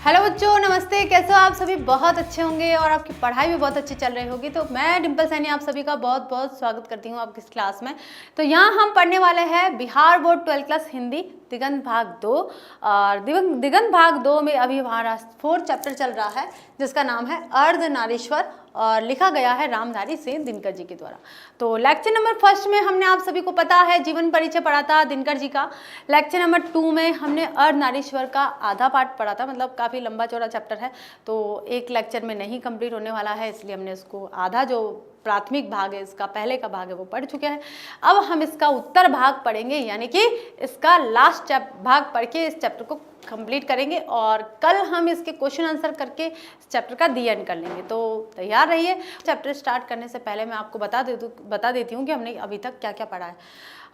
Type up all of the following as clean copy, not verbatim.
Hello बच्चों, नमस्ते। कैसे हो आप सभी? बहुत अच्छे होंगे और आपकी पढ़ाई भी बहुत अच्छी चल रही होगी। तो मैं डिम्पल सैनी आप सभी का बहुत बहुत स्वागत करती हूँ आपकी इस क्लास में। तो यहाँ हम पढ़ने वाले हैं Bihar board 12th class Hindi Digant भाग 2। और दिगंत भाग 2 में अभी हमारा 4th चैप्टर चल रहा है जिसका नाम है अर्धनारीश्वर और लिखा गया है रामधारी सिंह दिनकर जी के द्वारा। तो लेक्चर नंबर 1 में हमने आप सभी को पता है जीवन परिचय पढ़ा था दिनकर जी का। लेक्चर नंबर 2 में हमने अर्धनारीश्वर का आधा पार्ट पढ़ा था, मतलब काफ़ी लंबा चौड़ा चैप्टर है तो एक लेक्चर में नहीं कंप्लीट होने वाला है, इसलिए हमने उसको आधा जो प्राथमिक भाग है इसका पहले का भाग है वो पढ़ चुके हैं। अब हम इसका उत्तर भाग पढ़ेंगे, यानी कि इसका लास्ट भाग पढ़ के इस चैप्टर को कंप्लीट करेंगे और कल हम इसके क्वेश्चन आंसर करके इस चैप्टर का दी एंड कर लेंगे। तो तैयार रहिए। चैप्टर स्टार्ट करने से पहले मैं आपको बता देती हूँ कि हमने अभी तक क्या क्या पढ़ा है।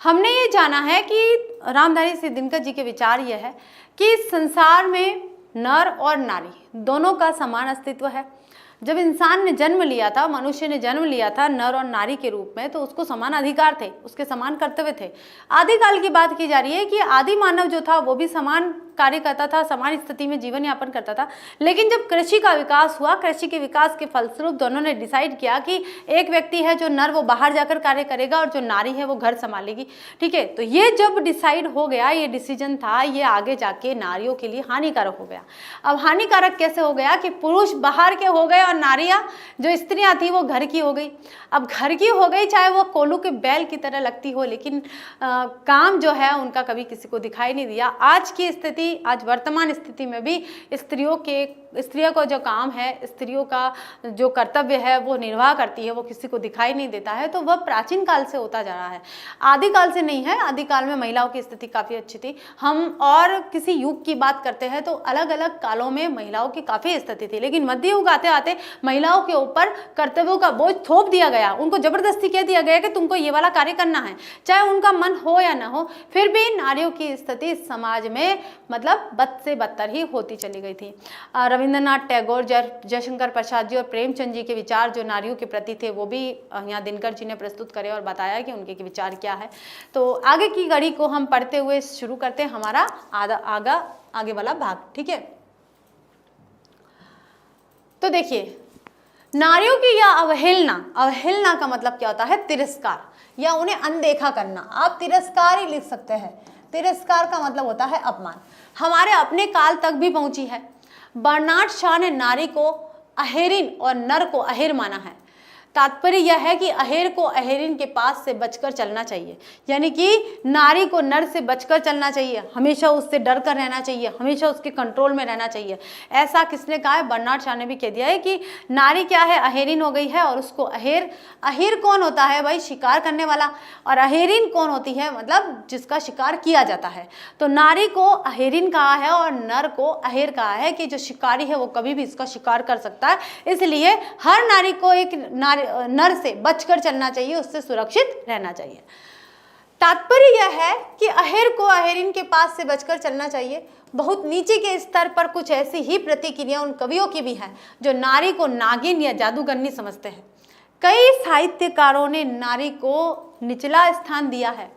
हमने ये जाना है कि रामधारी सिंह दिनकर जी के विचार ये है कि संसार में नर और नारी दोनों का समान अस्तित्व है। जब इंसान ने जन्म लिया था, मनुष्य ने जन्म लिया था नर और नारी के रूप में, तो उसको समान अधिकार थे, उसके समान कर्तव्य थे। आदिकाल की बात की जा रही है कि आदि मानव जो था वो भी समान कार्य करता था, समान स्थिति में जीवन यापन करता था। लेकिन जब कृषि का विकास हुआ, कृषि के विकास के फलस्वरूप दोनों ने डिसाइड किया कि एक व्यक्ति है जो नर वो बाहर जाकर कार्य करेगा और जो नारी है वो घर संभालेगी। ठीक है, तो ये जब डिसाइड हो गया, ये डिसीजन था, ये आगे जाके नारियों के लिए हानिकारक हो गया। अब हानिकारक कैसे हो गया कि पुरुष बाहर के हो गए और नारियां जो स्त्रियां थी वो घर की हो गई। अब घर की हो गई, चाहे वो कोल्हू के बैल की तरह लगती हो, लेकिन काम जो है उनका कभी किसी को दिखाई नहीं दिया। आज की स्थिति, आज वर्तमान स्थिति में भी स्त्रियों को जो काम है, स्त्रियों का जो कर्तव्य है वो निर्वाह करती है, वो किसी को दिखाई नहीं देता है। तो वह प्राचीन काल से होता जा रहा है, आदिकाल से नहीं है। आदिकाल में महिलाओं की स्थिति काफ़ी अच्छी थी। हम और किसी युग की बात करते हैं तो अलग अलग कालों में महिलाओं की काफ़ी स्थिति थी, लेकिन मध्य युग आते आते महिलाओं के ऊपर कर्तव्यों का बोझ थोप दिया गया। उनको जबरदस्ती कह दिया गया कि तुमको ये वाला कार्य करना है, चाहे उनका मन हो या ना हो। फिर भी नारियों की स्थिति समाज में मतलब बद से बदतर ही होती चली गई थी। रविंद्रनाथ टैगोर, जयशंकर प्रसाद जी और प्रेमचंद जी के विचार जो नारियों के प्रति थे वो भी यहाँ दिनकर जी ने प्रस्तुत करे और बताया कि उनके विचार क्या है। तो आगे की कड़ी को हम पढ़ते हुए शुरू करते हैं हमारा आगे वाला भाग। ठीक है, तो देखिए, नारियों की यह अवहेलना का मतलब क्या होता है? तिरस्कार या उन्हें अनदेखा करना। आप तिरस्कार ही लिख सकते हैं। तिरस्कार का मतलब होता है अपमान। हमारे अपने काल तक भी पहुंची है। बर्नार्ड शॉ ने नारी को अहेरिन और नर को अहेर माना है। तात्पर्य यह है कि अहेर को अहेरिन के पास से बचकर चलना चाहिए, यानी कि नारी को नर से बचकर चलना चाहिए, हमेशा उससे डर कर रहना चाहिए, हमेशा उसके कंट्रोल में रहना चाहिए। ऐसा किसने कहा है? बर्नार्ड शॉ ने भी कह दिया है कि नारी क्या है? अहेरिन हो गई है और उसको अहेर कौन होता है भाई? शिकार करने वाला। और अहेरिन कौन होती है? मतलब जिसका शिकार किया जाता है। तो नारी को अहेरिन कहा है और नर को अहेर कहा है कि जो शिकारी है वो कभी भी इसका शिकार कर सकता है। इसलिए हर नारी को एक नर से बचकर चलना चाहिए, उससे सुरक्षित रहना चाहिए। तात्पर्य यह है कि अहेर को अहेरिन के पास से बचकर चलना चाहिए। बहुत नीचे के स्तर पर कुछ ऐसी ही प्रतिक्रिया उन कवियों की भी है जो नारी को नागिन या जादूगरनी समझते हैं। कई साहित्यकारों ने नारी को निचला स्थान दिया है।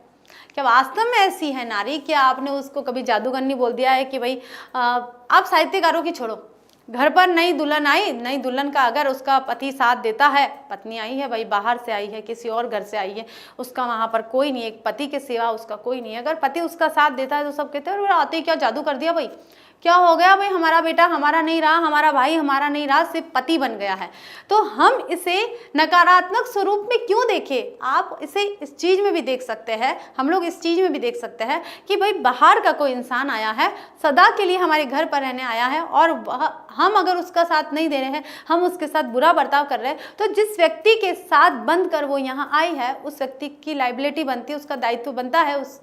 क्या वास्तव में ऐसी है नारी? क्या आपने उसको कभी जादूगरनी बोल दिया है कि भाई आप साहित्यकारों की छोड़ो, घर पर नई दुल्हन आई, नई दुल्हन का अगर उसका पति साथ देता है, पत्नी आई है भाई, बाहर से आई है, किसी और घर से आई है, उसका वहाँ पर कोई नहीं है, एक पति के सिवा उसका कोई नहीं है, अगर पति उसका साथ देता है तो सब कहते हैं आते ही क्या जादू कर दिया भाई, क्या हो गया भाई, हमारा बेटा हमारा नहीं रहा, हमारा भाई हमारा नहीं रहा, सिर्फ पति बन गया है। तो हम इसे नकारात्मक स्वरूप में क्यों देखें? आप इसे इस चीज़ में भी देख सकते हैं, हम लोग इस चीज़ में भी देख सकते हैं कि भाई बाहर का कोई इंसान आया है, सदा के लिए हमारे घर पर रहने आया है और हम अगर उसका साथ नहीं दे रहे हैं, हम उसके साथ बुरा बर्ताव कर रहे हैं, तो जिस व्यक्ति के साथ बंद कर वो यहाँ आई है उस व्यक्ति की लाइबिलिटी बनती है, उसका दायित्व बनता है उस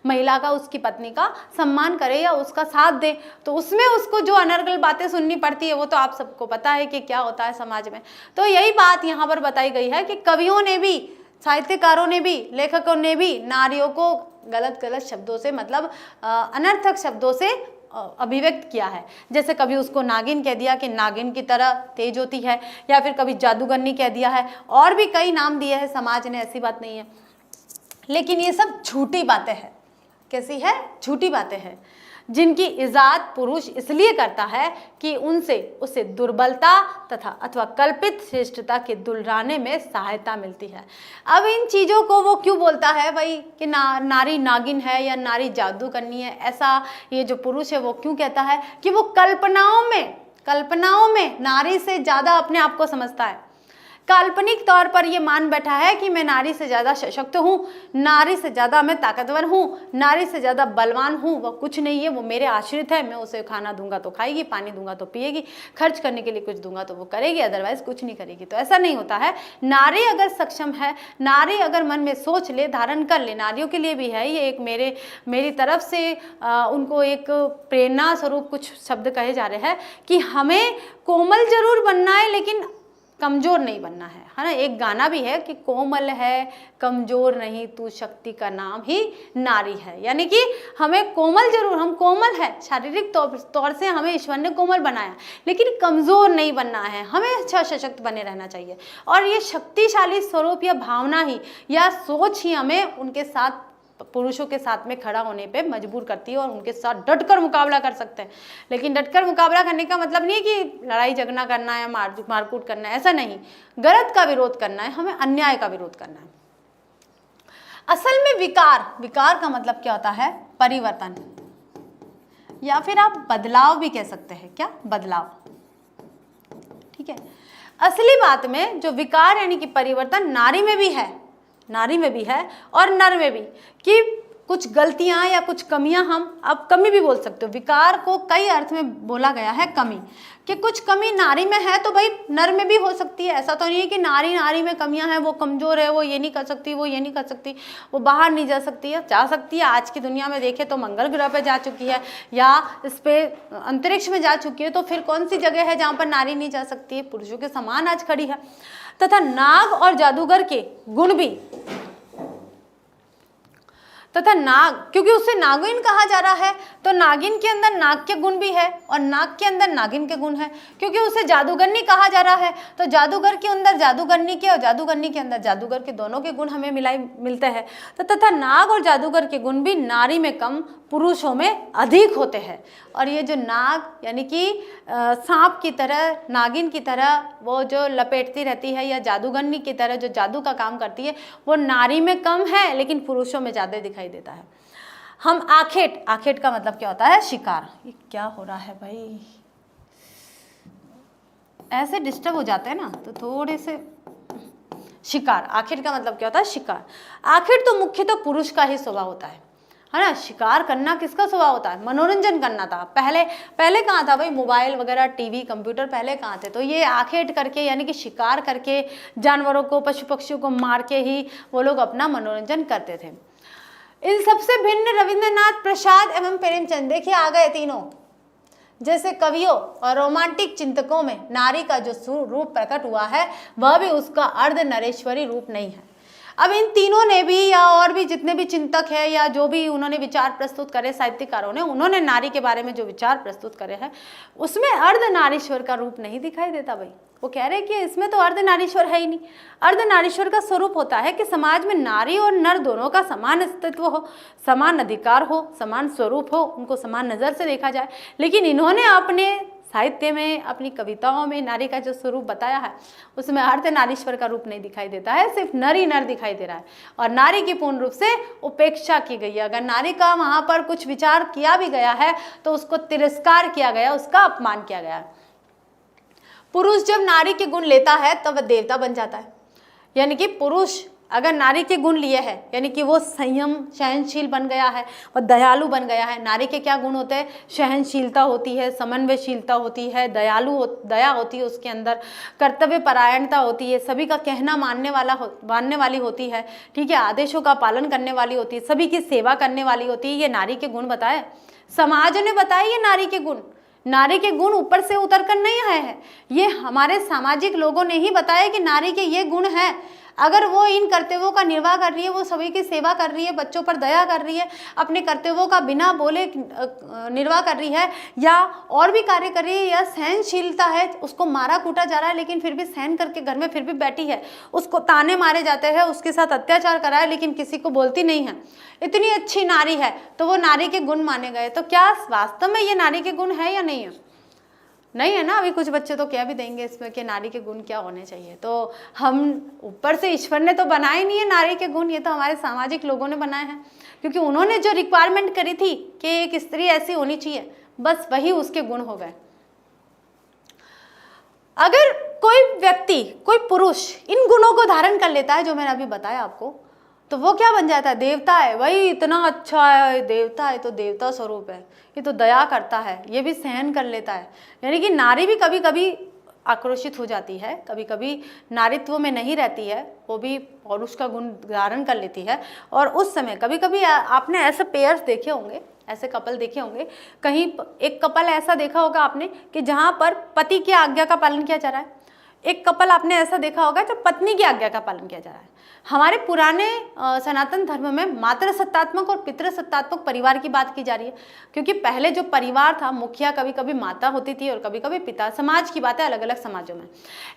महिला का, उसकी पत्नी का सम्मान करे या उसका साथ दे। तो उसमें उसको जो अनर्गल बातें सुननी पड़ती है वो तो आप सबको पता है कि क्या होता है समाज में। तो यही बात यहाँ पर बताई गई है कि कवियों ने भी, साहित्यकारों ने भी, लेखकों ने भी नारियों को गलत गलत शब्दों से, मतलब अनर्थक शब्दों से अभिव्यक्त किया है। जैसे कभी उसको नागिन कह दिया कि नागिन की तरह तेज होती है, या फिर कभी जादूगरनी कह दिया है, और भी कई नाम दिए हैं समाज ने, ऐसी बात नहीं है। लेकिन ये सब झूठी बातें हैं। कैसी है? झूठी बातें हैं। जिनकी इजाद पुरुष इसलिए करता है कि उनसे उसे दुर्बलता तथा अथवा कल्पित श्रेष्ठता के दुलराने में सहायता मिलती है। अब इन चीज़ों को वो क्यों बोलता है भाई कि नारी नागिन है या नारी जादू करनी है, ऐसा ये जो पुरुष है वो क्यों कहता है कि वो कल्पनाओं में नारी से ज़्यादा अपने आप को समझता है। काल्पनिक तौर पर ये मान बैठा है कि मैं नारी से ज़्यादा सशक्त हूँ, नारी से ज़्यादा मैं ताकतवर हूँ, नारी से ज़्यादा बलवान हूँ। वह कुछ नहीं है, वो मेरे आश्रित है। मैं उसे खाना दूंगा तो खाएगी, पानी दूंगा तो पिएगी, खर्च करने के लिए कुछ दूंगा तो वो करेगी, अदरवाइज कुछ नहीं करेगी। तो ऐसा नहीं होता है। नारी अगर सक्षम है, नारी अगर मन में सोच ले, धारण कर ले, नारियों के लिए भी है ये एक मेरी तरफ से उनको एक प्रेरणा स्वरूप कुछ शब्द कहे जा रहे हैं कि हमें कोमल जरूर बनना है लेकिन कमजोर नहीं बनना है ना। एक गाना भी है कि कोमल है कमजोर नहीं, तू शक्ति का नाम ही नारी है। यानी कि हमें कोमल जरूर, हम कोमल है, शारीरिक तौर से हमें ईश्वर ने कोमल बनाया, लेकिन कमजोर नहीं बनना है, हमें अच्छा सशक्त बने रहना चाहिए। और ये शक्तिशाली स्वरूप या भावना ही या सोच ही हमें उनके साथ, पुरुषों के साथ में खड़ा होने पे मजबूर करती है और उनके साथ डटकर मुकाबला कर सकते हैं। लेकिन डटकर मुकाबला करने का मतलब नहीं कि लड़ाई झगड़ा करना है, मारकूट करना है, ऐसा नहीं। गलत का विरोध करना है, हमें अन्याय का विरोध करना है। असल में विकार का मतलब क्या होता है? परिवर्तन, या फिर आप बदलाव भी कह सकते हैं। क्या? बदलाव, ठीक है। असली बात में जो विकार यानी कि परिवर्तन नारी में भी है और नर में भी, कि कुछ गलतियां या कुछ कमियां, हम अब कमी भी बोल सकते हो। विकार को कई अर्थ में बोला गया है कमी, कि कुछ कमी नारी में है तो भाई नर में भी हो सकती है। ऐसा तो नहीं है कि नारी में कमियां हैं, वो कमजोर है, वो ये नहीं कर सकती, वो ये नहीं कर सकती, वो बाहर नहीं जा सकती है। जा सकती है। आज की दुनिया में देखें तो मंगल ग्रह पे जा चुकी है या इस पे अंतरिक्ष में जा चुकी है, तो फिर कौन सी जगह है जहाँ पर नारी नहीं जा सकती है? पुरुषों के समान आज खड़ी है। तथा नाग और जादूगर के गुण भी, तथा नाग, क्योंकि उसे नागिन कहा जा रहा है तो नागिन के अंदर नाग के गुण भी है और नाग के अंदर नागिन के गुण है। क्योंकि उसे जादूगरनी कहा जा रहा है तो जादूगर के अंदर जादूगरनी के और जादूगरनी के अंदर जादूगर के, दोनों के गुण हमें मिलते हैं। तो तथा नाग और जादूगर के गुण भी नारी में कम, पुरुषों में अधिक होते हैं। और ये जो नाग यानी कि सांप की तरह, नागिन की तरह वो जो लपेटती रहती है, या जादूगरनी की तरह जो जादू का काम करती है, वो नारी में कम है लेकिन पुरुषों में ज़्यादा दिखाई देता है। हम आखेट का मतलब क्या होता है? शिकार। ये क्या हो रहा है भाई? ऐसे डिस्टर्ब हो जाते हैं ना, तो थोड़े से। शिकार, आखेट का मतलब क्या होता है? शिकार। आखेट तो मुख्यतः पुरुष का ही स्वभाव होता है ना। शिकार करना किसका स्वभाव होता है? मनोरंजन करना था। पहले कहाँ था भाई? मोबाइल वगैरह, टीवी, कंप्यूटर पहले कहाँ थे? तो ये आखेट करके यानी कि शिकार करके जानवरों को, पशु पक्षियों को मार के ही वो लोग अपना मनोरंजन करते थे। इन सबसे भिन्न रविंद्रनाथ, प्रसाद एवं प्रेमचंद, देखिए आ गए तीनों, जैसे कवियों और रोमांटिक चिंतकों में नारी का जो रूप प्रकट हुआ है वह भी उसका अर्ध नरेश्वरी रूप नहीं है। अब इन तीनों ने भी, या और भी जितने भी चिंतक है या जो भी उन्होंने विचार प्रस्तुत करे, साहित्यकारों ने, उन्होंने नारी के बारे में जो विचार प्रस्तुत करे हैं उसमें अर्ध नारीश्वर का रूप नहीं दिखाई देता भाई। वो कह रहे हैं कि इसमें तो अर्ध नारीश्वर है ही नहीं। अर्ध नारीश्वर का स्वरूप होता है कि समाज में नारी और नर दोनों का समान अस्तित्व हो, समान अधिकार हो, समान स्वरूप हो, उनको समान नज़र से देखा जाए। लेकिन इन्होंने अपने साहित्य में, अपनी कविताओं में नारी का जो स्वरूप बताया है उसमें अर्ध नारीश्वर का रूप नहीं दिखाई देता है, सिर्फ नर ही नर दिखाई दे रहा है। और नारी की पूर्ण रूप से उपेक्षा की गई है। अगर नारी का वहाँ पर कुछ विचार किया भी गया है तो उसको तिरस्कार किया गया, उसका अपमान किया गया है। पुरुष जब नारी के गुण लेता है तब वह देवता बन जाता है। यानी कि पुरुष अगर नारी के गुण लिए है, यानी कि वो संयम, सहनशील बन गया है और दयालु बन गया है। नारी के क्या गुण होते हैं? सहनशीलता होती है, समन्वयशीलता होती है, दया होती है उसके अंदर, कर्तव्य परायणता होती है, सभी का कहना मानने वाली होती है, ठीक है, आदेशों का पालन करने वाली होती है, सभी की सेवा करने वाली होती है। ये नारी के गुण बताए, समाज ने बताए ये नारी के गुण। नारी के गुण ऊपर से उतर कर नहीं आए हैं, ये हमारे सामाजिक लोगों ने ही बताया कि नारी के ये गुण हैं। अगर वो इन कर्तव्यों का निर्वाह कर रही है, वो सभी की सेवा कर रही है, बच्चों पर दया कर रही है, अपने कर्तव्यों का बिना बोले निर्वाह कर रही है, या और भी कार्य कर रही है, या सहनशीलता है, उसको मारा कूटा जा रहा है लेकिन फिर भी सहन करके घर में फिर भी बैठी है, उसको ताने मारे जाते हैं, उसके साथ अत्याचार करा है लेकिन किसी को बोलती नहीं है, इतनी अच्छी नारी है, तो वो नारी के गुण माने गए। तो क्या वास्तव में ये नारी के गुण है या नहीं है? नहीं है ना। अभी कुछ बच्चे तो क्या भी देंगे इसमें कि नारी के गुण क्या होने चाहिए। तो हम ऊपर से ईश्वर ने तो बनाए नहीं है नारी के गुण, ये तो हमारे सामाजिक लोगों ने बनाए हैं, क्योंकि उन्होंने जो रिक्वायरमेंट करी थी कि एक स्त्री ऐसी होनी चाहिए, बस वही उसके गुण हो गए। अगर कोई व्यक्ति, कोई पुरुष इन गुणों को धारण कर लेता है जो मैंने अभी बताया आपको, तो वो क्या बन जाता है? देवता है। वही इतना अच्छा है, देवता है तो देवता स्वरूप है, ये तो दया करता है, ये भी सहन कर लेता है। यानी कि नारी भी कभी कभी आक्रोशित हो जाती है, कभी कभी नारीत्व में नहीं रहती है, वो भी पुरुष का गुण धारण कर लेती है। और उस समय कभी कभी आपने ऐसे पेयर्स देखे होंगे, ऐसे कपल देखे होंगे, कहीं एक कपल ऐसा देखा होगा आपने कि जहाँ पर पति की आज्ञा का पालन किया जा रहा है, एक कपल आपने ऐसा देखा होगा जो पत्नी की आज्ञा का पालन किया जा रहा है। हमारे पुराने सनातन धर्म में मातृ सत्तात्मक और पितृ सत्तात्मक परिवार की बात की जा रही है, क्योंकि पहले जो परिवार था, मुखिया कभी कभी माता होती थी और कभी कभी पिता। समाज की बात है अलग अलग समाजों में।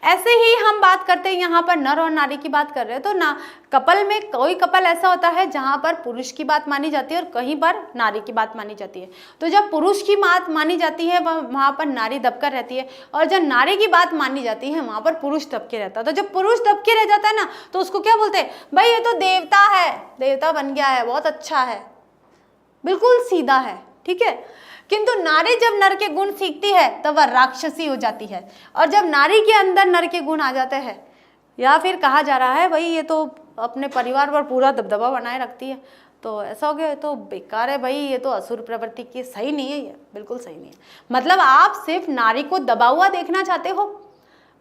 ऐसे ही हम बात करते हैं, यहाँ पर नर और नारी की बात कर रहे हैं, तो ना कपल में कोई कपल ऐसा होता है जहाँ पर पुरुष की बात मानी जाती है और कहीं पर नारी की बात मानी जाती है। तो जब पुरुष की बात मानी जाती है वहाँ पर नारी दबकर रहती है, और जब नारी की बात मानी जाती है वहाँ पर पुरुष दबके रहता है। तो जब पुरुष दबके रह जाता है ना, तो उसको क्या बोलते हैं? भाई ये तो देवता है, देवता बन गया है, बहुत अच्छा है, बिल्कुल सीधा है, ठीक है। किंतु नारी जब नर के गुण सीखती है तब वह राक्षसी हो जाती है, और जब नारी के अंदर नर के गुण आ जाते हैं, या फिर कहा जा रहा है भाई ये तो अपने परिवार पर पूरा दबदबा बनाए रखती है, तो ऐसा हो गया, तो बेकार है भाई, ये तो असुर प्रवृत्ति की, सही नहीं है, ये बिल्कुल सही नहीं है। मतलब आप सिर्फ नारी को दबा हुआ देखना चाहते हो।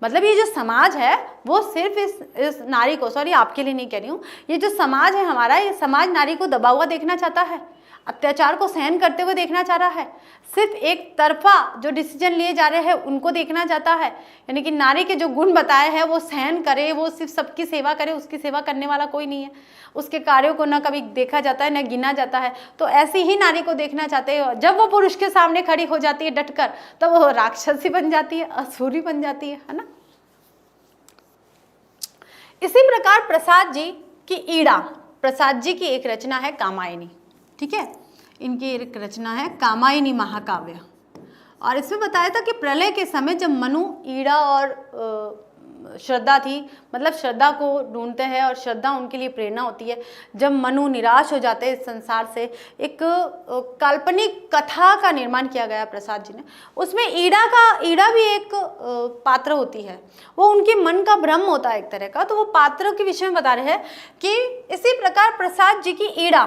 मतलब ये जो समाज है वो सिर्फ इस नारी को, सॉरी आपके लिए नहीं कह रही हूँ, ये जो समाज है हमारा, ये समाज नारी को दबा हुआ देखना चाहता है, अत्याचार को सहन करते हुए देखना चाह रहा है, सिर्फ एक तरफा जो डिसीजन लिए जा रहे हैं उनको देखना चाहता है। यानी कि नारी के जो गुण बताए हैं वो सहन करे, वो सिर्फ सबकी सेवा करे, उसकी सेवा करने वाला कोई नहीं है, उसके कार्यों को न कभी देखा जाता है न गिना जाता है। तो ऐसी ही नारी को देखना चाहते हैं। जब वो पुरुष के सामने खड़ी हो जाती है डटकर, तब वो राक्षसी बन जाती है, असुरी बन जाती है ना। इसी प्रकार प्रसाद जी की ईड़ा, प्रसाद जी की एक रचना है कामायनी, ठीक है, इनकी एक रचना है कामायनी महाकाव्य। और इसमें बताया था कि प्रलय के समय जब मनु ईड़ा और श्रद्धा थी, मतलब श्रद्धा को ढूंढते हैं और श्रद्धा उनके लिए प्रेरणा होती है। जब मनु निराश हो जाते हैं इस संसार से, एक काल्पनिक कथा का निर्माण किया गया प्रसाद जी ने। उसमें ईड़ा भी एक पात्र होती है, वो उनके मन का भ्रम होता है एक तरह का। तो वो पात्रों के विषय में बता रहे हैं कि इसी प्रकार प्रसाद जी की ईड़ा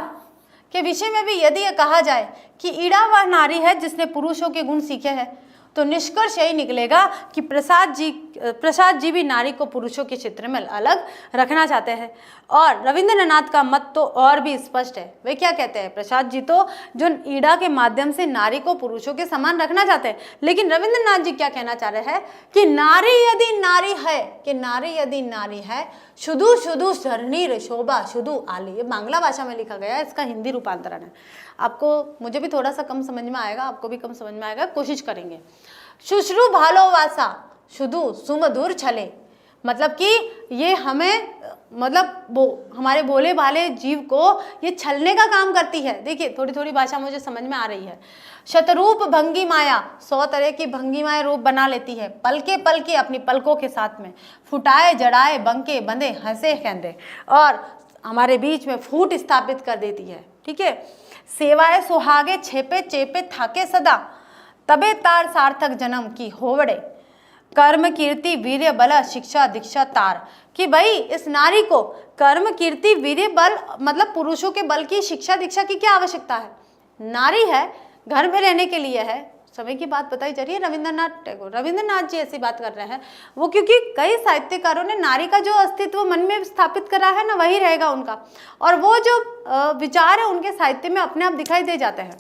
के विषय में भी यदि यह कहा जाए कि ईड़ा वह नारी है जिसने पुरुषों के गुण सीखे हैं, तो निष्कर्ष यही निकलेगा कि प्रसाद जी भी नारी को पुरुषों के क्षेत्र में अलग रखना चाहते हैं। और रविंद्रनाथ का मत तो और भी स्पष्ट है। वे क्या कहते हैं? प्रसाद जी तो जो ईड़ा के माध्यम से नारी को पुरुषों के समान रखना चाहते हैं, लेकिन रविंद्रनाथ जी क्या कहना चाह रहे हैं कि नारी यदि नारी है शुदु शुदु धरणी शोभा शुदु आली। ये बांग्ला भाषा में लिखा गया है, इसका हिंदी रूपांतरण है। आपको, मुझे भी थोड़ा सा कम समझ में आएगा, आपको भी कम समझ में आएगा, कोशिश करेंगे। शुश्रु भालोवासा शुदु सुमधुर छले, मतलब कि ये हमें, मतलब वो हमारे भोले भाले जीव को ये छलने का काम करती है। देखिए थोड़ी थोड़ी भाषा मुझे समझ में आ रही है। शतरूप भंगी माया, 100 तरह की भंगी माया रूप बना लेती है, पलके पलके अपनी पलकों के साथ में, फुटाए जड़ाए बंके बंधे हंसे कहते, और हमारे बीच में फूट स्थापित कर देती है, ठीक है। सेवाए सुहागे छेपे चेपे थाके सदा, तबे तार सार्थक जन्म की होवड़े, कर्म कीर्ति वीर्य बल शिक्षा दीक्षा तार। कि भाई इस नारी को कर्म कीर्ति वीर्य बल, मतलब पुरुषों के बल की शिक्षा दीक्षा की क्या आवश्यकता है? नारी है, घर में रहने के लिए है। समय की बात बताई जा रही है, रविंद्रनाथ जी ऐसी बात कर रहे हैं वो, क्योंकि कई साहित्यकारों ने नारी का जो अस्तित्व मन में स्थापित करा है ना, वही रहेगा उनका, और वो जो विचार है उनके साहित्य में अपने आप दिखाई दे जाते हैं।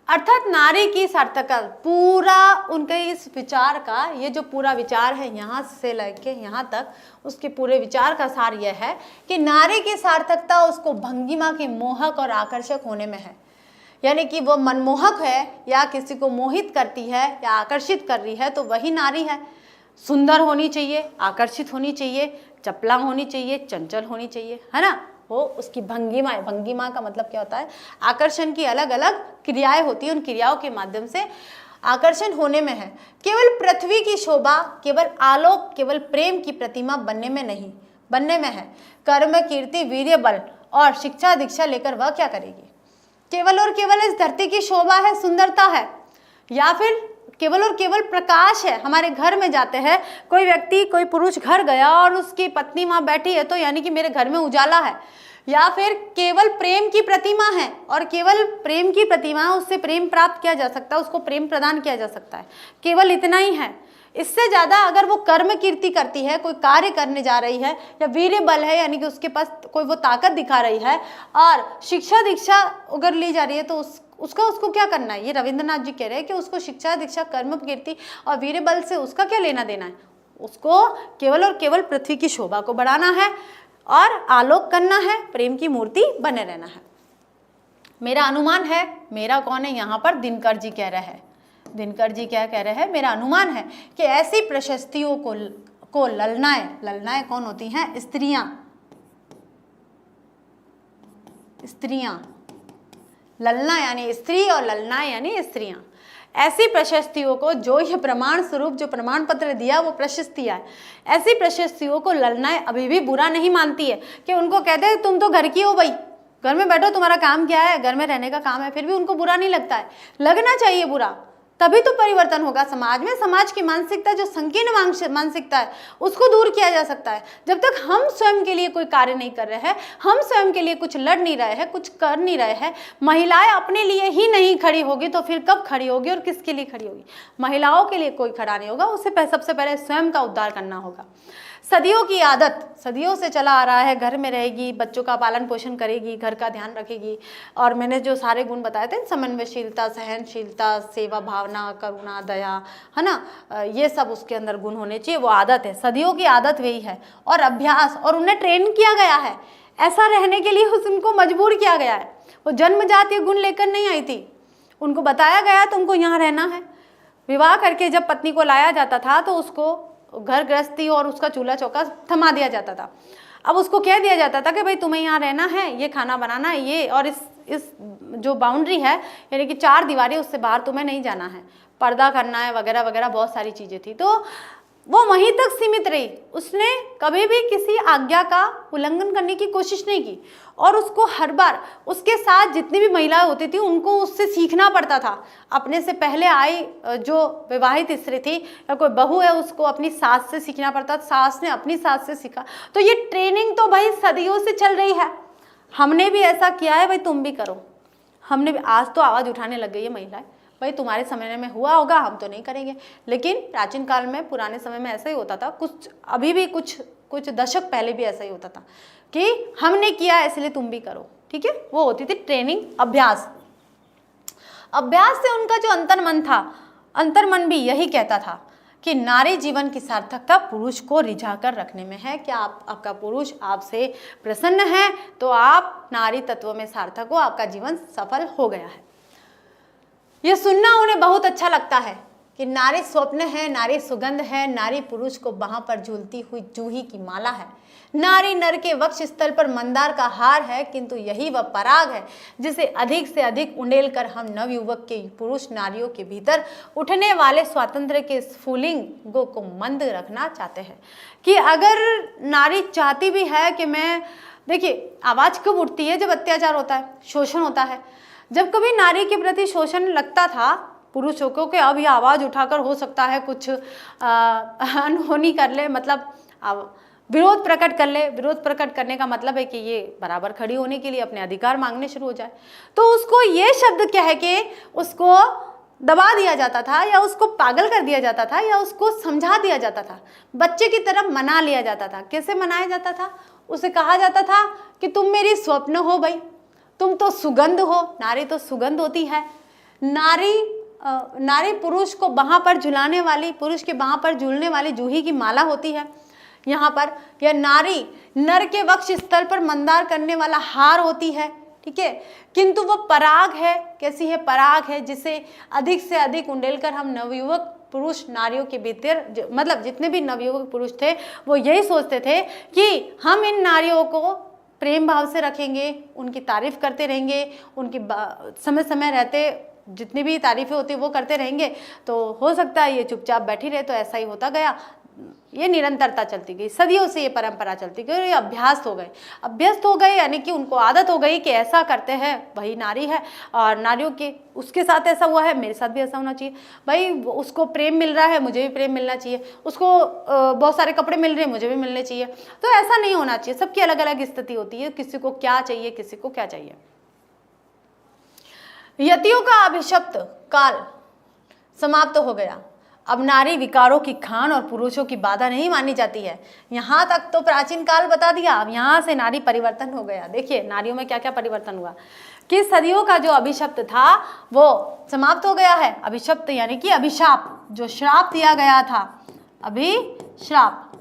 अर्थात नारी की सार्थकता, पूरा उनके इस विचार का, ये जो पूरा विचार है यहाँ से लेके यहाँ तक, उसके पूरे विचार का सार यह है कि नारी की सार्थकता उसको भंगिमा के मोहक और आकर्षक होने में है। यानी कि वो मनमोहक है या किसी को मोहित करती है या आकर्षित कर रही है तो वही नारी है। सुंदर होनी चाहिए, आकर्षित होनी चाहिए, चपला होनी चाहिए, चंचल होनी चाहिए, है ना। वो उसकी भंगिमा है। भंगिमा का मतलब क्या होता है? आकर्षण की अलग अलग क्रियाएं होती हैं, उन क्रियाओं के माध्यम से आकर्षण होने में है। केवल पृथ्वी की शोभा, केवल आलोक, केवल प्रेम की प्रतिमा बनने में नहीं, बनने में है। कर्म, कीर्ति, वीर्य, बल और शिक्षा दीक्षा लेकर वह क्या करेगी? केवल और केवल इस धरती की शोभा है, सुंदरता है, या फिर केवल और केवल प्रकाश है। हमारे घर में जाते हैं, कोई व्यक्ति, कोई पुरुष घर गया और उसकी पत्नी वहां बैठी है तो यानी कि मेरे घर में उजाला है। या फिर केवल प्रेम की प्रतिमा है और केवल प्रेम की प्रतिमा, उससे प्रेम प्राप्त किया जा सकता है, उसको प्रेम प्रदान किया जा सकता है, केवल इतना ही है। इससे ज़्यादा अगर वो कर्म कीर्ति करती है, कोई कार्य करने जा रही है, या वीर्य बल है यानी कि उसके पास कोई वो ताकत दिखा रही है, और शिक्षा दीक्षा अगर ली जा रही है तो उसको क्या करना है? ये रविंद्रनाथ जी कह रहे हैं कि उसको शिक्षा दीक्षा, कर्म कीर्ति और वीर्य बल से उसका क्या लेना देना है? उसको केवल और केवल पृथ्वी की शोभा को बढ़ाना है और आलोक करना है, प्रेम की मूर्ति बने रहना है। मेरा अनुमान है, मेरा कौन है यहाँ पर? दिनकर जी कह रहे हैं। दिनकर जी क्या कह रहे हैं? मेरा अनुमान है कि ऐसी प्रशस्तियों को ललनाएं कौन होती हैं? स्त्रियां। ललना यानी स्त्री और ललनाएं यानी स्त्रियां। ऐसी प्रशस्तियों को, जो ये प्रमाण स्वरूप जो प्रमाण पत्र दिया वो प्रशस्तियां है, ऐसी प्रशस्तियों को ललनाएं अभी भी बुरा नहीं मानती है कि उनको कहते हैं तुम तो घर की हो भाई, घर में बैठो, तुम्हारा काम क्या है? घर में रहने का काम है। फिर भी उनको बुरा नहीं लगता है। लगना चाहिए बुरा, तभी तो परिवर्तन होगा समाज में। समाज की मानसिकता, जो संकीर्ण मानसिकता है, उसको दूर किया जा सकता है। जब तक हम स्वयं के लिए कोई कार्य नहीं कर रहे हैं, हम स्वयं के लिए कुछ लड़ नहीं रहे हैं, कुछ कर नहीं रहे हैं, महिलाएं अपने लिए ही नहीं खड़ी होगी तो फिर कब खड़ी होगी और किसके लिए खड़ी होगी? महिलाओं के लिए कोई खड़ा नहीं होगा। उससे सबसे पहले स्वयं का उद्धार करना होगा। सदियों की आदत, सदियों से चला आ रहा है, घर में रहेगी, बच्चों का पालन पोषण करेगी, घर का ध्यान रखेगी, और मैंने जो सारे गुण बताए थे, समन्वयशीलता, सहनशीलता, सेवा भावना, करुणा, दया, है ना, ये सब उसके अंदर गुण होने चाहिए। वो आदत है, सदियों की आदत वही है। और अभ्यास, और उन्हें ट्रेन किया गया है ऐसा रहने के लिए, उनको मजबूर किया गया है। वो जन्मजात ये गुण लेकर नहीं आई थी, उनको बताया गया तुमको यहाँ रहना है। विवाह करके जब पत्नी को लाया जाता था तो उसको घर गृहस्थी और उसका चूल्हा चौका थमा दिया जाता था। अब उसको कह दिया जाता था कि भाई तुम्हें यहाँ रहना है, ये खाना बनाना है, ये, और इस जो बाउंड्री है यानी कि 4 दीवारें, उससे बाहर तुम्हें नहीं जाना है, पर्दा करना है, वगैरह वगैरह बहुत सारी चीज़ें थी। तो वो वहीं तक सीमित रही, उसने कभी भी किसी आज्ञा का उल्लंघन करने की कोशिश नहीं की। और उसको हर बार उसके साथ जितनी भी महिलाएं होती थी उनको उससे सीखना पड़ता था। अपने से पहले आई जो विवाहित स्त्री थी या कोई बहू है, उसको अपनी सास से सीखना पड़ता, सास ने अपनी सास से सीखा। तो ये ट्रेनिंग तो भाई सदियों से चल रही है। हमने भी ऐसा किया है, भाई तुम भी करो। हमने भी, आज तो आवाज़ उठाने लग गई है महिलाएं, भाई तुम्हारे समय में हुआ होगा, हम तो नहीं करेंगे। लेकिन प्राचीन काल में, पुराने समय में ऐसा ही होता था। कुछ अभी भी कुछ दशक पहले भी ऐसा ही होता था कि हमने किया इसलिए तुम भी करो, ठीक है। वो होती थी ट्रेनिंग, अभ्यास। अभ्यास से उनका जो अंतर्मन था, अंतर्मन भी यही कहता था कि नारी जीवन की सार्थकता पुरुष को रिझा कर रखने में है। क्या आपका पुरुष आपसे प्रसन्न है तो आप नारी तत्व में सार्थक हो, आपका जीवन सफल हो गया है। ये सुनना उन्हें बहुत अच्छा लगता है कि नारी स्वप्न है, नारी सुगंध है, नारी पुरुष को बाहों पर झूलती हुई जूही की माला है, नारी नर के वक्ष स्थल पर मंदार का हार है, किंतु यही वह पराग है जिसे अधिक से अधिक उंडेल कर हम नवयुवक के पुरुष नारियों के भीतर उठने वाले स्वातंत्र्य के स्फुलिंगों को मंद रखना चाहते हैं। कि अगर नारी चाहती भी है कि मैं, देखिए आवाज़ कब उठती है? जब अत्याचार होता है, शोषण होता है। जब कभी नारी के प्रति शोषण लगता था पुरुषों को कि अब ये आवाज़ उठाकर हो सकता है कुछ अनहोनी कर ले, मतलब विरोध प्रकट कर ले। विरोध प्रकट करने का मतलब है कि ये बराबर खड़ी होने के लिए अपने अधिकार मांगने शुरू हो जाए, तो उसको ये शब्द कह के उसको दबा दिया जाता था, या उसको पागल कर दिया जाता था, या उसको समझा दिया जाता था, बच्चे की तरफ मना लिया जाता था। कैसे मनाया जाता था? उसे कहा जाता था कि तुम मेरी स्वप्न हो भाई, तुम तो सुगंध हो, नारी तो सुगंध होती है, नारी पुरुष को बाह पर झुलाने वाली, पुरुष के बाह पर झूलने वाली जूही की माला होती है यहाँ पर। या नारी नर के वक्ष स्थल पर मंदार करने वाला हार होती है, ठीक है। किंतु वो पराग है, कैसी है? पराग है, जिसे अधिक से अधिक उंडेलकर हम नवयुवक पुरुष नारियों के भीतर, मतलब जितने भी नवयुवक पुरुष थे वो यही सोचते थे कि हम इन नारियों को प्रेम भाव से रखेंगे, उनकी तारीफ करते रहेंगे, उनकी समय समय रहते जितनी भी तारीफें होती वो करते रहेंगे, तो हो सकता है ये चुपचाप बैठी रहे। तो ऐसा ही होता गया, ये निरंतरता चलती गई, सदियों से ये परंपरा चलती गई, ये अभ्यास हो गए, अभ्यस्त हो गए, यानी कि उनको आदत हो गई कि ऐसा करते हैं वही नारी है, और नारियों के उसके साथ ऐसा हुआ है, मेरे साथ भी ऐसा होना चाहिए। भाई उसको प्रेम मिल रहा है, मुझे भी प्रेम मिलना चाहिए, उसको बहुत सारे कपड़े मिल रहे हैं, मुझे भी मिलने चाहिए। तो ऐसा नहीं होना चाहिए, सबकी अलग अलग स्थिति होती है, किसी को क्या चाहिए, किसी को क्या चाहिए। यतियों का अभिशप्त काल समाप्त हो गया। अब नारी विकारों की खान और पुरुषों की बाधा नहीं मानी जाती है। यहाँ तक तो प्राचीन काल बता दिया, अब यहाँ से नारी परिवर्तन हो गया। देखिए नारियों में क्या क्या परिवर्तन हुआ कि सदियों का जो अभिशप्त था वो समाप्त हो गया है। अभिशप्त यानी कि अभिशाप, जो श्राप दिया गया था, अभिश्राप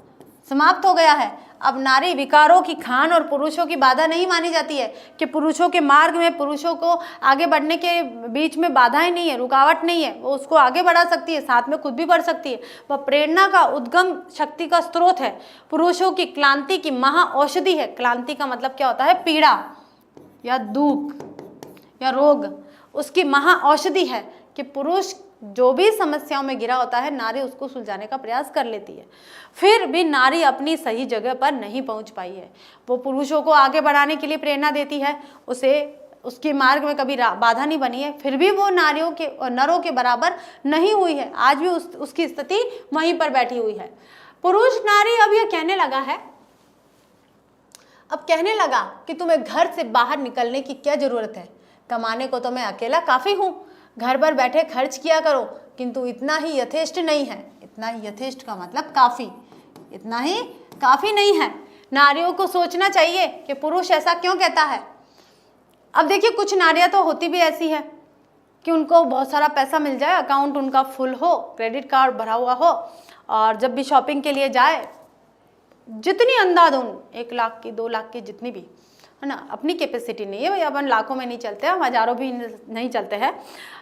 समाप्त हो गया है। अब नारी विकारों की खान और पुरुषों की बाधा नहीं मानी जाती है, कि पुरुषों के मार्ग में, पुरुषों को आगे बढ़ने के बीच में बाधाएं नहीं है, रुकावट नहीं है, वो उसको आगे बढ़ा सकती है, साथ में खुद भी बढ़ सकती है। वह प्रेरणा का उद्गम शक्ति का स्रोत है, पुरुषों की क्लांति की महा औषधि है। क्लांति का मतलब क्या होता है? पीड़ा या दुख या रोग, उसकी महा औषधि है कि पुरुष जो भी समस्याओं में गिरा होता है, नारी उसको सुलझाने का प्रयास कर लेती है। फिर भी नारी अपनी सही जगह पर नहीं पहुंच पाई है। वो पुरुषों को आगे बढ़ाने के लिए प्रेरणा देती है, उसे उसके मार्ग में कभी बाधा नहीं बनी है, फिर भी वो नारियों के और नरों के बराबर नहीं हुई है। आज भी उसकी स्थिति वहीं पर बैठी हुई है। पुरुष नारी अब यह कहने लगा है, अब कहने लगा कि तुम्हें घर से बाहर निकलने की क्या जरूरत है, कमाने को तो मैं अकेला काफी हूँ, घर पर बैठे खर्च किया करो, किंतु इतना ही यथेष्ट नहीं है। इतना ही यथेष्ट का मतलब काफी, इतना ही काफी नहीं है। नारियों को सोचना चाहिए कि पुरुष ऐसा क्यों कहता है। अब देखिए कुछ नारियां तो होती भी ऐसी है कि उनको बहुत सारा पैसा मिल जाए, अकाउंट उनका फुल हो, क्रेडिट कार्ड भरा हुआ हो, और जब भी शॉपिंग के लिए जाए, जितनी अंधाधुन 1 लाख की 2 लाख की जितनी भी है ना, अपनी कैपेसिटी नहीं है भाई, अपन लाखों में नहीं चलते, हम हजारों भी नहीं चलते हैं।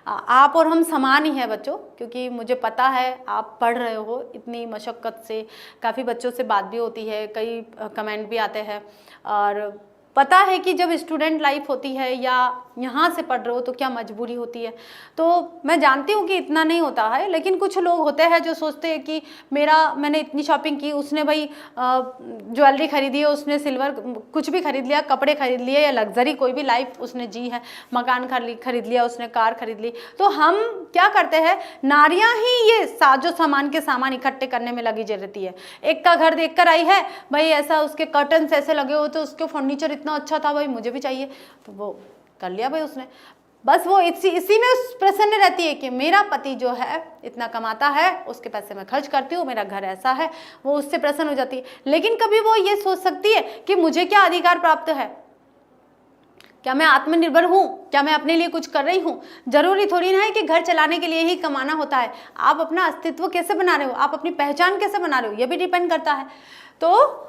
आप और हम समान ही हैं बच्चों, क्योंकि मुझे पता है आप पढ़ रहे हो इतनी मशक्क़त से, काफ़ी बच्चों से बात भी होती है, कई कमेंट भी आते हैं, और पता है कि जब स्टूडेंट लाइफ होती है या यहाँ से पढ़ रहे हो तो क्या मजबूरी होती है। तो मैं जानती हूँ कि इतना नहीं होता है, लेकिन कुछ लोग होते हैं जो सोचते हैं कि मैंने इतनी शॉपिंग की, उसने भाई ज्वेलरी खरीदी है, उसने सिल्वर कुछ भी खरीद लिया, कपड़े खरीद लिए, या लग्जरी कोई भी लाइफ उसने जी है, मकान खरीद लिया उसने, कार खरीद ली। तो हम क्या करते हैं, नारियाँ ही ये साजो सामान के सामान इकट्ठे करने में लगी रहती है। एक का घर देख कर आई है, भाई ऐसा उसके कर्टन्स ऐसे लगे हो, तो उसके फर्नीचर इतना अच्छा था, भाई मुझे भी चाहिए, तो वो कर लिया भाई उसने। बस वो इसी में प्रसन्न रहती है कि मेरा पति जो है इतना कमाता है, उसके पैसे मैं खर्च करती हूँ, मेरा घर ऐसा है, वो उससे प्रसन्न हो जाती है। लेकिन कभी वो ये सोच सकती है कि मुझे क्या अधिकार प्राप्त है, क्या मैं आत्मनिर्भर हूँ, क्या मैं अपने लिए कुछ कर रही हूँ। जरूरी थोड़ी ना है कि घर चलाने के लिए ही कमाना होता है। आप अपना अस्तित्व कैसे बना रहे हो, आप अपनी पहचान कैसे बना रहे हो, ये भी डिपेंड करता है। तो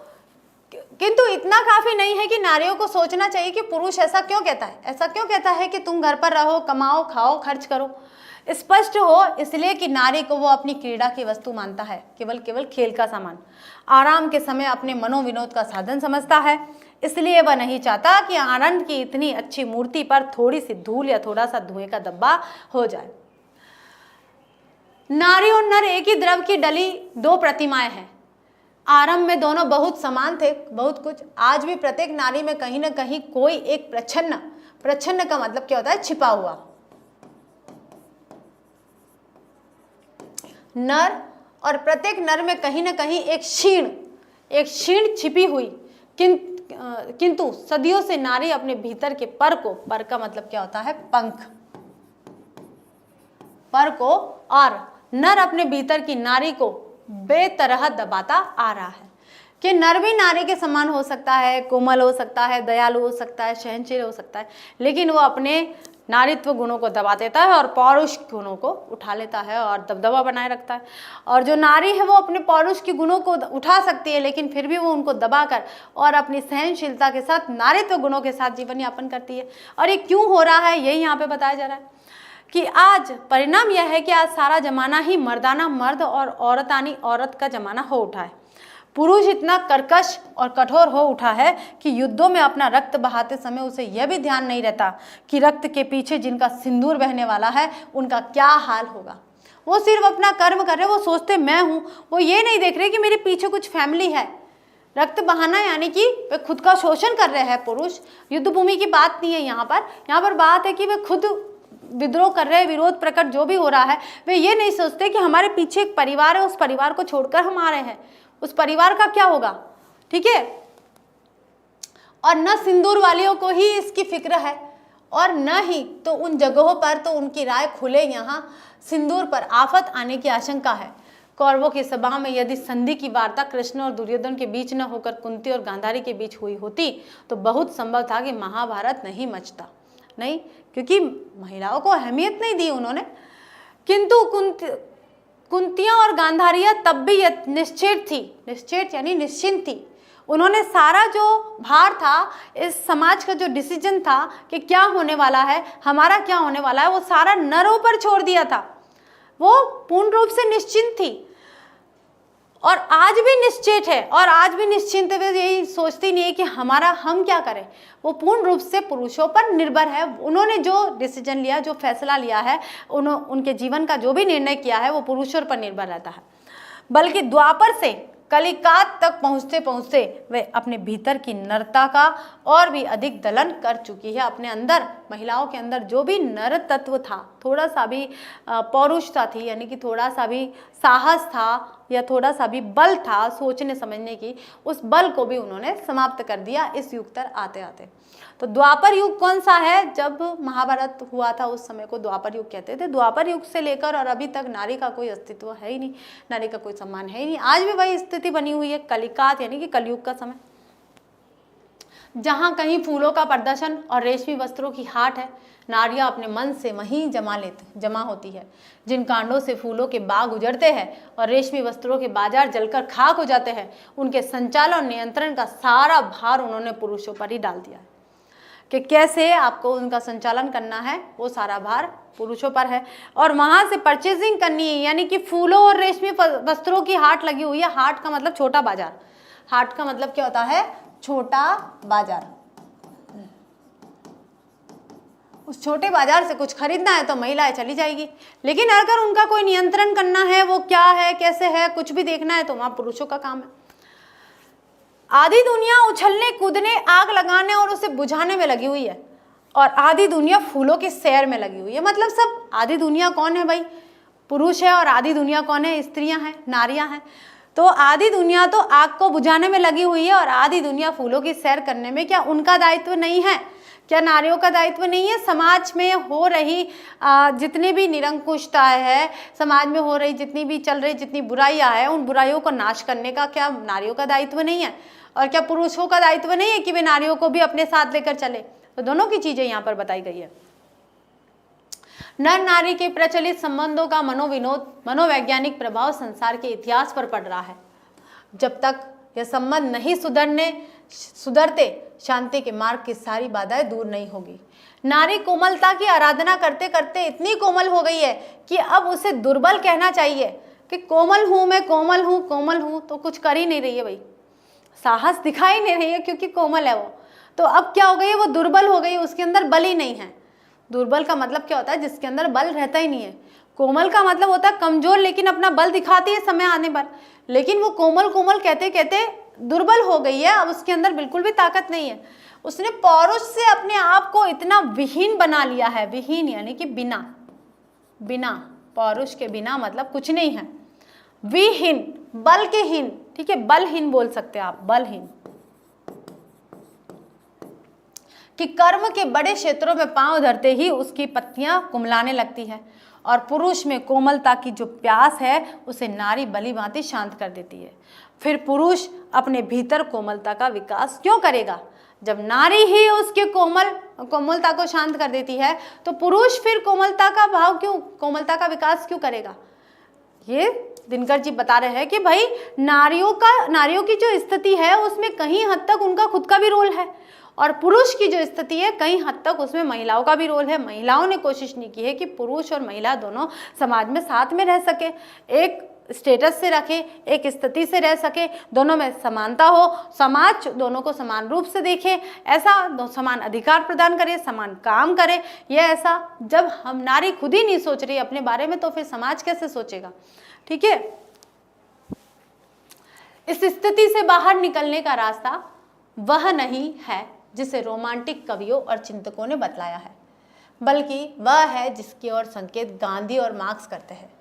किंतु इतना काफी नहीं है कि नारियों को सोचना चाहिए कि पुरुष ऐसा क्यों कहता है, ऐसा क्यों कहता है कि तुम घर पर रहो, कमाओ, खाओ, खर्च करो। स्पष्ट हो इसलिए कि नारी को वो अपनी क्रीड़ा की वस्तु मानता है, केवल खेल का सामान, आराम के समय अपने मनोविनोद का साधन समझता है। इसलिए वह नहीं चाहता कि आनंद की इतनी अच्छी मूर्ति पर थोड़ी सी धूल या थोड़ा सा धुएं का धब्बा हो जाए। नारी और नर एक ही द्रव की डली 2 प्रतिमाएं हैं। आरंभ में दोनों बहुत समान थे, बहुत कुछ। आज भी प्रत्येक नारी में कहीं ना कहीं कोई एक प्रच्छन्न का मतलब क्या होता है, छिपा हुआ। नर और प्रत्येक नर में कहीं ना कहीं एक क्षीण छिपी हुई, किंतु सदियों से नारी अपने भीतर के पर का मतलब क्या होता है, पंख, पर को, और नर अपने भीतर की नारी को बेतरह दबाता आ रहा है। कि नर भी नारी के समान हो सकता है, कोमल हो सकता है, दयालु हो सकता है, सहनशील हो सकता है, लेकिन वो अपने नारीत्व गुणों को दबा देता है और पौरुष गुणों को उठा लेता है और दबदबा बनाए रखता है। और जो नारी है वो अपने पौरुष के गुणों को उठा सकती है, लेकिन फिर भी वो उनको दबाकर और अपनी सहनशीलता के साथ, नारीत्व गुणों के साथ जीवन यापन करती है। और ये क्यों हो रहा है, यही यहाँ पे बताया जा रहा है कि आज परिणाम यह है कि आज सारा जमाना ही मर्दाना मर्द और औरतानी औरत का जमाना हो उठा है। पुरुष इतना कर्कश और कठोर हो उठा है कि युद्धों में अपना रक्त बहाते समय उसे यह भी ध्यान नहीं रहता कि रक्त के पीछे जिनका सिंदूर बहने वाला है उनका क्या हाल होगा। वो सिर्फ अपना कर्म कर रहे, वो सोचते मैं हूँ, वो ये नहीं देख रहे कि मेरे पीछे कुछ फैमिली है। रक्त बहाना यानी कि वे खुद का शोषण कर रहे हैं। पुरुष युद्ध भूमि की बात नहीं है यहाँ पर बात है कि वे खुद विद्रोह कर रहे हैं, विरोध प्रकट जो भी हो रहा है, वे ये नहीं सोचते कि हमारे पीछे एक परिवार है, उस परिवार को छोड़कर हम आ रहे हैं, उस परिवार का क्या होगा। ठीक है, और न सिंदूर वालियों को ही इसकी फिक्र है और न ही तो उन जगहों पर तो उनकी राय खुले यहाँ सिंदूर पर आफत आने की आशंका है। कौरवों की सभा में यदि संधि की वार्ता कृष्ण और दुर्योधन के बीच न होकर कुंती और गांधारी के बीच हुई होती तो बहुत संभव था कि महाभारत नहीं मचता। नहीं, क्योंकि महिलाओं को अहमियत नहीं दी उन्होंने, किंतु कुंतियां और गांधारियां तब भी निश्चित थी, निश्चित यानी निश्चिंत थी। उन्होंने सारा जो भार था, इस समाज का जो डिसीजन था कि क्या होने वाला है, हमारा क्या होने वाला है, वो सारा नरों पर छोड़ दिया था। वो पूर्ण रूप से निश्चिंत थी और आज भी निश्चित है और आज भी निश्चिंत है। यही सोचती नहीं है कि हम क्या करें, वो पूर्ण रूप से पुरुषों पर निर्भर है। उन्होंने जो डिसीजन लिया, जो फैसला लिया है, उनके जीवन का जो भी निर्णय किया है वो पुरुषों पर निर्भर रहता है। बल्कि द्वापर से कलिकात तक पहुँचते पहुँचते वे अपने भीतर की नरता का और भी अधिक दलन कर चुकी है। अपने अंदर, महिलाओं के अंदर जो भी नर तत्व था, थोड़ा सा भी पौरुषता थी, यानी कि थोड़ा सा भी साहस था या थोड़ा सा भी बल था सोचने समझने की, उस बल को भी उन्होंने समाप्त कर दिया इस युग तक आते आते। तो द्वापर युग कौन सा है? जब महाभारत हुआ था उस समय को द्वापर युग कहते थे। द्वापर युग से लेकर और अभी तक नारी का कोई अस्तित्व है ही नहीं, नारी का कोई सम्मान है ही नहीं। आज भी वही स्थिति बनी हुई है, कलिकात यानी कि कलयुग का समय, जहाँ कहीं फूलों का प्रदर्शन और रेशमी वस्त्रों की हाट है। नारियां अपने मन से वहीं जमा होती है। जिन कांडों से फूलों के बाग उजड़ते हैं और रेशमी वस्त्रों के बाजार जलकर खाक हो जाते हैं, उनके संचालन और नियंत्रण का सारा भार उन्होंने पुरुषों पर ही डाल दिया है। कि कैसे आपको उनका संचालन करना है, वो सारा भार पुरुषों पर है। और वहाँ से परचेजिंग करनी है, यानी कि फूलों और रेशमी वस्त्रों की हाट लगी हुई है। हाट का मतलब छोटा बाजार, हाट का मतलब क्या होता है? छोटा बाजार। उस छोटे बाजार से कुछ खरीदना है तो महिलाएं चली जाएगी, लेकिन अगर उनका कोई नियंत्रण करना है, वो क्या है, कैसे है, कुछ भी देखना है, तो वहाँ पुरुषों का काम है। आधी दुनिया उछलने कूदने, आग लगाने और उसे बुझाने में लगी हुई है और आधी दुनिया फूलों के सैर में लगी हुई है। मतलब सब आधी दुनिया कौन है भाई? पुरुष है। और आधी दुनिया कौन है? स्त्रियां हैं, नारियां हैं। तो आधी दुनिया तो आग को बुझाने में लगी हुई है और आधी दुनिया फूलों की सैर करने में। क्या उनका दायित्व नहीं है? क्या नारियों का दायित्व नहीं है? समाज में हो रही जितनी भी निरंकुशता है, समाज में हो रही जितनी भी चल रही जितनी बुराइयां है, उन बुराइयों को नाश करने का क्या नारियों का दायित्व नहीं है? और क्या पुरुषों का दायित्व नहीं है कि वे नारियों को भी अपने साथ लेकर चले? तो दोनों की चीजें यहाँ पर बताई गई है। नर नारी के प्रचलित संबंधों का मनोवैज्ञानिक प्रभाव संसार के इतिहास पर पड़ रहा है। जब तक यह संबंध नहीं सुधरते, शांति के मार्ग की सारी बाधाएं दूर नहीं होगी। नारी कोमलता की आराधना करते करते इतनी कोमल हो गई है कि अब उसे दुर्बल कहना चाहिए कि कोमल हूं मैं, कोमल हूं, तो कुछ कर ही नहीं रही है भाई, साहस दिखाई नहीं रही है क्योंकि कोमल है वो। तो अब क्या हो गई है? वो दुर्बल हो गई, उसके अंदर बल ही नहीं है। दुर्बल का मतलब क्या होता है? जिसके अंदर बल रहता ही नहीं है। कोमल का मतलब होता है कमजोर, लेकिन अपना बल दिखाती है समय आने पर। लेकिन वो कोमल कहते कहते दुर्बल हो गई है, अब उसके अंदर बिल्कुल भी ताकत नहीं है। उसने पौरुष से अपने आप को इतना विहीन बना लिया है। विहीन यानी कि बिना पौरुष के बिना मतलब कुछ नहीं है। विहीन, बल के हीन, ठीक है, बलहीन बोल सकते हैं आप, बलहीन। कि कर्म के बड़े क्षेत्रों में पांव धरते ही उसकी पत्तियां कुमलाने लगती है और पुरुष में कोमलता की जो प्यास है उसे नारी बली भांति शांत कर देती है। फिर पुरुष अपने भीतर कोमलता का विकास क्यों करेगा? जब नारी ही उसके कोमलता को शांत कर देती है तो पुरुष फिर कोमलता का विकास क्यों करेगा? ये दिनकर जी बता रहे हैं कि भाई नारियों की जो स्थिति है उसमें कहीं हद तक उनका खुद का भी रोल है, और पुरुष की जो स्थिति है कहीं हद तक उसमें महिलाओं का भी रोल है। महिलाओं ने कोशिश नहीं की है कि पुरुष और महिला दोनों समाज में साथ में रह सके, एक स्टेटस से रखे, एक स्थिति से रह सके, दोनों में समानता हो, समाज दोनों को समान रूप से देखे, ऐसा समान अधिकार प्रदान करे, समान काम करे। ये ऐसा जब हम नारी खुद ही नहीं सोच रही अपने बारे में तो फिर समाज कैसे सोचेगा? ठीक है, इस स्थिति से बाहर निकलने का रास्ता वह नहीं है जिसे रोमांटिक कवियों और चिंतकों ने बतलाया है, बल्कि वह है जिसकी ओर संकेत गांधी और मार्क्स करते हैं।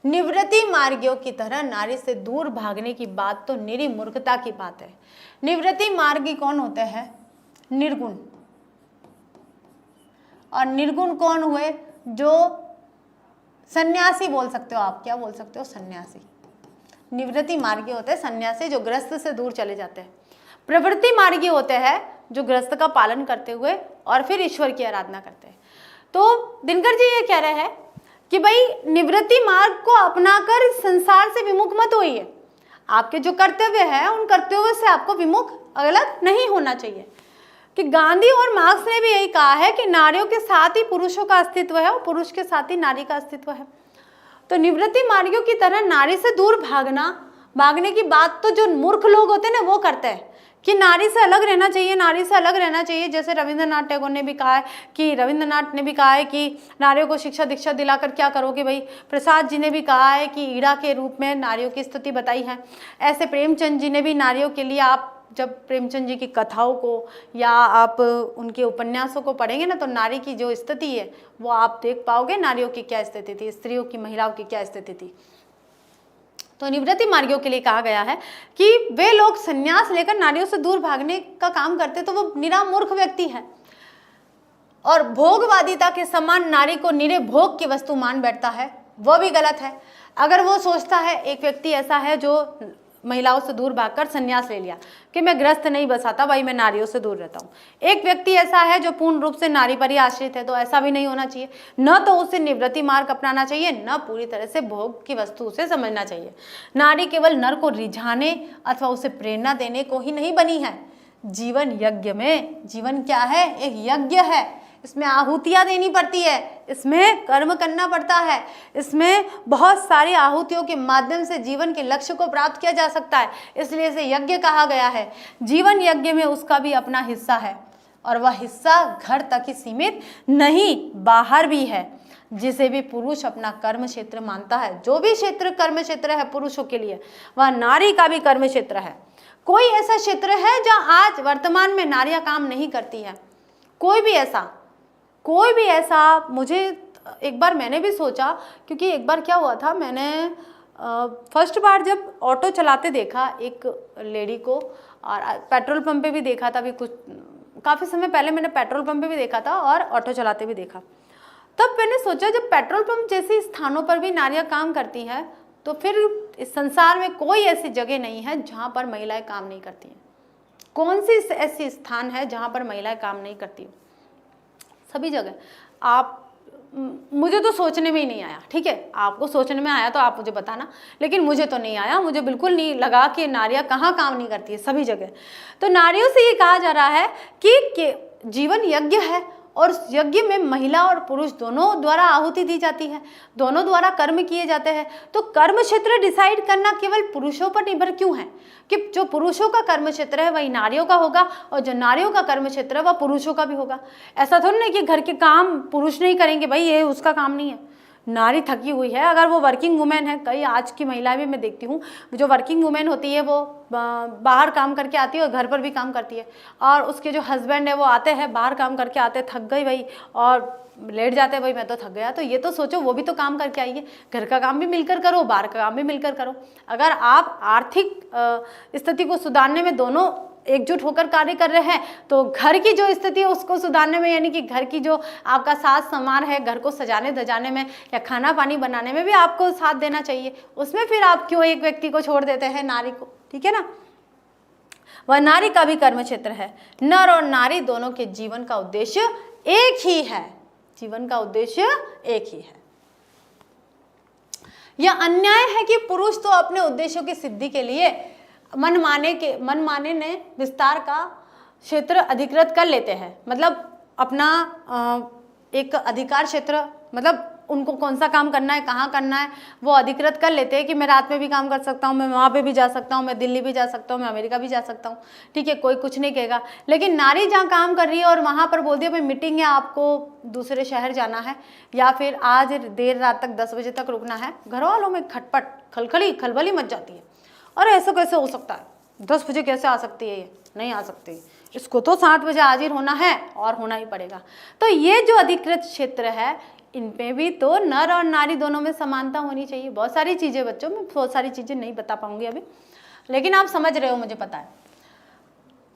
निवृत्ति मार्गियों की तरह नारी से दूर भागने की बात तो निरी मूर्खता की बात है। निवृत्ति मार्गी कौन होते हैं? निर्गुण। और निर्गुण कौन हुए? जो सन्यासी बोल सकते हो आप, क्या बोल सकते हो? सन्यासी। निवृत्ति मार्गी होते हैं सन्यासी जो गृहस्थ से दूर चले जाते हैं। प्रवृत्ति मार्गी होते हैं जो गृहस्थ का पालन करते हुए और फिर ईश्वर की आराधना करते हैं। तो दिनकर जी ये कह रहे हैं कि भाई निवृत्ति मार्ग को अपनाकर इस संसार से विमुख मत होइए। आपके जो कर्तव्य है उन कर्तव्यों से आपको विमुख अलग नहीं होना चाहिए। कि गांधी और मार्क्स ने भी यही कहा है कि नारियों के साथ ही पुरुषों का अस्तित्व है और पुरुष के साथ ही नारी का अस्तित्व है। तो निवृत्ति मार्गियों की तरह नारी से दूर भागने की बात तो जो मूर्ख लोग होते हैं ना वो करते हैं कि नारी से अलग रहना चाहिए, नारी से अलग रहना चाहिए। जैसे रविंद्रनाथ टैगोर ने भी कहा है कि नारियों को शिक्षा दीक्षा दिलाकर क्या करोगे भाई। प्रसाद जी ने भी कहा है कि ईड़ा के रूप में नारियों की स्थिति बताई है। ऐसे प्रेमचंद जी ने भी नारियों के लिए, आप जब प्रेमचंद जी की कथाओं को या आप उनके उपन्यासों को पढ़ेंगे ना तो नारी की जो स्थिति है वो आप देख पाओगे, नारियों की क्या स्थिति थी, स्त्रियों की, महिलाओं की क्या स्थिति थी। तो निवृत्ति मार्गियों के लिए कहा गया है कि वे लोग संन्यास लेकर नारियों से दूर भागने का काम करते तो वो निरा मूर्ख व्यक्ति है। और भोगवादिता के समान नारी को निरे भोग की वस्तु मान बैठता है, वो भी गलत है। अगर वो सोचता है, एक व्यक्ति ऐसा है जो महिलाओं से दूर भागकर संन्यास ले लिया कि मैं गृहस्थ नहीं बसाता भाई, मैं नारियों से दूर रहता हूँ। एक व्यक्ति ऐसा है जो पूर्ण रूप से नारी पर ही आश्रित है, तो ऐसा भी नहीं होना चाहिए। न तो उसे निवृत्ति मार्ग अपनाना चाहिए, न पूरी तरह से भोग की वस्तु उसे समझना चाहिए। नारी केवल नर को रिझाने अथवा उसे प्रेरणा देने को ही नहीं बनी है। जीवन यज्ञ में, जीवन क्या है? एक यज्ञ है। इसमें आहुतियाँ देनी पड़ती है, इसमें कर्म करना पड़ता है, इसमें बहुत सारी आहुतियों के माध्यम से जीवन के लक्ष्य को प्राप्त किया जा सकता है, इसलिए इसे यज्ञ कहा गया है। जीवन यज्ञ में उसका भी अपना हिस्सा है और वह हिस्सा घर तक ही सीमित नहीं, बाहर भी है। जिसे भी पुरुष अपना कर्म क्षेत्र मानता है, जो भी क्षेत्र कर्म क्षेत्र है पुरुषों के लिए, वह नारी का भी कर्म क्षेत्र है। कोई ऐसा क्षेत्र है जहाँ आज वर्तमान में नारियाँ काम नहीं करती है? कोई भी ऐसा मुझे एक बार मैंने भी सोचा, क्योंकि एक बार क्या हुआ था, मैंने फर्स्ट बार जब ऑटो चलाते देखा एक लेडी को, और पेट्रोल पंप पे भी देखा था, अभी कुछ काफ़ी समय पहले मैंने पेट्रोल पंप पे भी देखा था और ऑटो चलाते भी देखा। तब मैंने सोचा जब पेट्रोल पंप जैसे स्थानों पर भी नारियाँ काम करती हैं तो फिर इस संसार में कोई ऐसी जगह नहीं है जहाँ पर महिलाएं काम नहीं करती हैं। कौन सी ऐसी स्थान है जहाँ पर महिलाएं काम नहीं करती? सभी जगह। मुझे तो सोचने में ही नहीं आया, ठीक है, आपको सोचने में आया तो आप मुझे बताना, लेकिन मुझे तो नहीं आया। मुझे बिल्कुल नहीं लगा कि नारियां कहाँ काम नहीं करती है, सभी जगह। तो नारियों से ये कहा जा रहा है कि जीवन यज्ञ है और उस यज्ञ में महिला और पुरुष दोनों द्वारा आहुति दी जाती है, दोनों द्वारा कर्म किए जाते हैं। तो कर्म क्षेत्र डिसाइड करना केवल पुरुषों पर निर्भर क्यों है कि जो पुरुषों का कर्म क्षेत्र है वही नारियों का होगा और जो नारियों का कर्म क्षेत्र है वह पुरुषों का भी होगा। ऐसा थोड़ी ना कि घर के काम पुरुष नहीं करेंगे, भाई ये उसका काम नहीं है। नारी थकी हुई है, अगर वो वर्किंग वुमेन है, कई आज की महिलाएं भी मैं देखती हूँ जो वर्किंग वुमेन होती है वो बाहर काम करके आती है और घर पर भी काम करती है, और उसके जो हस्बैंड है वो आते हैं बाहर काम करके आते, थक गई भाई और लेट जाते हैं, भाई मैं तो थक गया। तो ये तो सोचो वो भी तो काम करके आई है, घर का काम भी मिलकर करो, बाहर का काम भी मिलकर करो। अगर आप आर्थिक स्थिति को सुधारने में दोनों एकजुट होकर कार्य कर रहे हैं तो घर की जो स्थिति है उसको सुधारने में, यानी कि घर की जो आपका साज सामान है, घर को सजाने धजाने में या खाना पानी बनाने में भी आपको साथ देना चाहिए। उसमें फिर आप क्यों एक व्यक्ति को छोड़ देते हैं, नारी को, ठीक है ना। वह नारी का भी कर्म क्षेत्र है। नर और नारी दोनों के जीवन का उद्देश्य एक ही है, जीवन का उद्देश्य एक ही है। यह अन्याय है कि पुरुष तो अपने उद्देश्यों की सिद्धि के लिए मनमाने ने विस्तार का क्षेत्र अधिकृत कर लेते हैं। मतलब अपना एक अधिकार क्षेत्र, मतलब उनको कौन सा काम करना है, कहाँ करना है, वो अधिकृत कर लेते हैं कि मैं रात में भी काम कर सकता हूँ, मैं वहाँ पे भी जा सकता हूँ, मैं दिल्ली भी जा सकता हूँ, मैं अमेरिका भी जा सकता हूँ, ठीक है, कोई कुछ नहीं कहेगा। लेकिन नारी जहाँ काम कर रही है और वहाँ पर बोल दिया भाई मीटिंग है, आपको दूसरे शहर जाना है या फिर आज देर रात तक 10 बजे तक रुकना है, घर वालों में खटपट खलबली मच जाती है। अरे ऐसा कैसे हो सकता है, 10 बजे कैसे आ सकती है, ये नहीं आ सकती, इसको तो 7 बजे हाजिर होना है और होना ही पड़ेगा। तो ये जो अधिकृत क्षेत्र है, इनमें भी तो नर और नारी दोनों में समानता होनी चाहिए। बहुत सारी चीज़ें बच्चों में, बहुत सारी चीज़ें नहीं बता पाऊंगी अभी, लेकिन आप समझ रहे हो, मुझे पता है।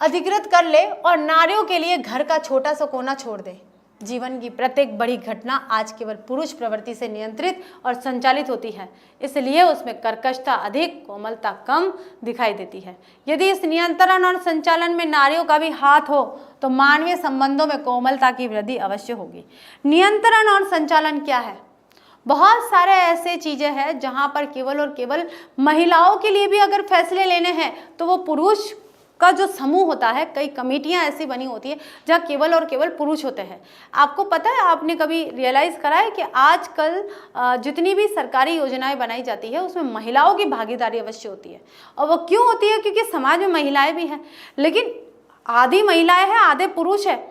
अधिकृत कर ले और नारियों के लिए घर का छोटा सा कोना छोड़ दे। जीवन की प्रत्येक बड़ी घटना आज केवल पुरुष प्रवृत्ति से नियंत्रित और संचालित होती है, इसलिए उसमें कर्कशता अधिक, कोमलता कम दिखाई देती है। यदि इस नियंत्रण और संचालन में नारियों का भी हाथ हो तो मानवीय संबंधों में कोमलता की वृद्धि अवश्य होगी। नियंत्रण और संचालन क्या है? बहुत सारे ऐसे चीजें हैं जहां पर केवल और केवल महिलाओं के लिए भी अगर फैसले लेने हैं तो वो पुरुष का जो समूह होता है, कई कमेटियां ऐसी बनी होती है जहाँ केवल और केवल पुरुष होते हैं। आपको पता है, आपने कभी रियलाइज करा है कि आजकल जितनी भी सरकारी योजनाएं बनाई जाती है उसमें महिलाओं की भागीदारी अवश्य होती है। और वो क्यों होती है? क्योंकि समाज में महिलाएं भी हैं, लेकिन आधी महिलाएं हैं, आधे पुरुष है।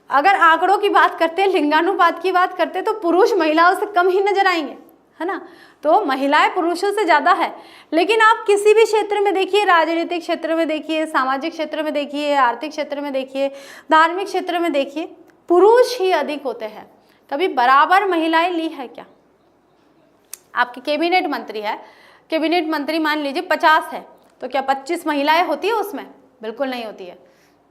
अगर आंकड़ों की बात करते हैं, लिंगानुपात की बात करते हैं तो पुरुष महिलाओं से कम ही नजर आएंगे, है ना। तो महिलाएं पुरुषों से ज़्यादा है। लेकिन आप किसी भी क्षेत्र में देखिए, राजनीतिक क्षेत्र में देखिए, सामाजिक क्षेत्र में देखिए, आर्थिक क्षेत्र में देखिए, धार्मिक क्षेत्र में देखिए, पुरुष ही अधिक होते हैं। कभी बराबर महिलाएं ली है क्या? आपकी कैबिनेट मंत्री है, कैबिनेट मंत्री मान लीजिए 50 है, तो क्या 25 महिलाएं होती है उसमें? बिल्कुल नहीं होती है।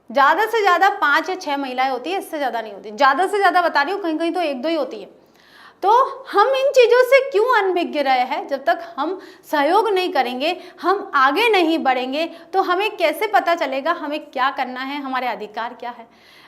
ज़्यादा से ज़्यादा 5 या 6 महिलाएं होती है, इससे ज़्यादा नहीं होती। ज़्यादा से ज़्यादा बता रही हूँ, कहीं कहीं तो 1-2 ही होती है। तो हम इन चीज़ों से क्यों अनभिज्ञ रहे हैं? जब तक हम सहयोग नहीं करेंगे, हम आगे नहीं बढ़ेंगे, तो हमें कैसे पता चलेगा हमें क्या करना है, हमारे अधिकार क्या है।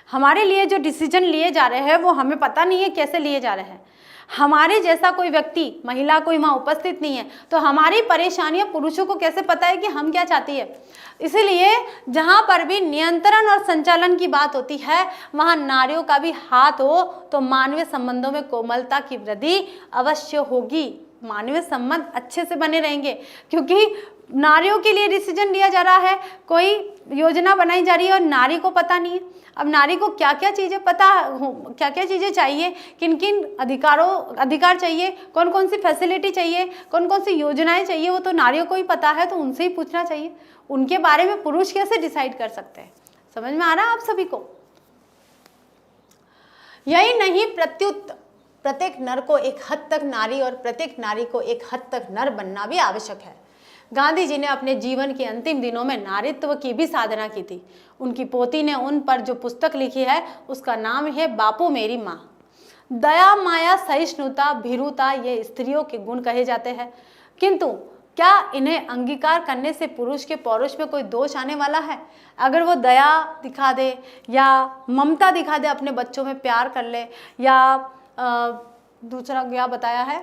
हमारे लिए जो डिसीजन लिए जा रहे हैं वो हमें पता नहीं है कैसे लिए जा रहे हैं। हमारे जैसा कोई व्यक्ति, महिला कोई वहाँ उपस्थित नहीं है, तो हमारी परेशानियाँ पुरुषों को कैसे पता है कि हम क्या चाहती है। इसीलिए जहाँ पर भी नियंत्रण और संचालन की बात होती है वहाँ नारियों का भी हाथ हो तो मानवीय संबंधों में कोमलता की वृद्धि अवश्य होगी। मानवीय संबंध अच्छे से बने रहेंगे, क्योंकि नारियों के लिए डिसीजन लिया जा रहा है, कोई योजना बनाई जा रही है और नारी को पता नहीं है। अब नारी को क्या क्या चीज़ें पता हो, क्या क्या चीज़ें चाहिए, किन किन अधिकार चाहिए, कौन कौन सी फैसिलिटी चाहिए, कौन कौन सी योजनाएं चाहिए, वो तो नारियों को ही पता है, तो उनसे ही पूछना चाहिए। उनके बारे में पुरुष कैसे डिसाइड कर सकते हैं? समझ में आ रहा है आप सभी को? यही नहीं, प्रत्युत प्रत्येक नर को एक हद तक नारी और प्रत्येक नारी को एक हद तक नर बनना भी आवश्यक है। गांधी जी ने अपने जीवन के अंतिम दिनों में नारीत्व की भी साधना की थी। उनकी पोती ने उन पर जो पुस्तक लिखी है उसका नाम है बापू मेरी माँ। दया, माया, सहिष्णुता, भीरुता ये स्त्रियों के गुण कहे जाते हैं, किंतु क्या इन्हें अंगीकार करने से पुरुष के पौरुष में कोई दोष आने वाला है? अगर वो दया दिखा दे या ममता दिखा दे, अपने बच्चों में प्यार कर ले, या दूसरा क्या बताया है,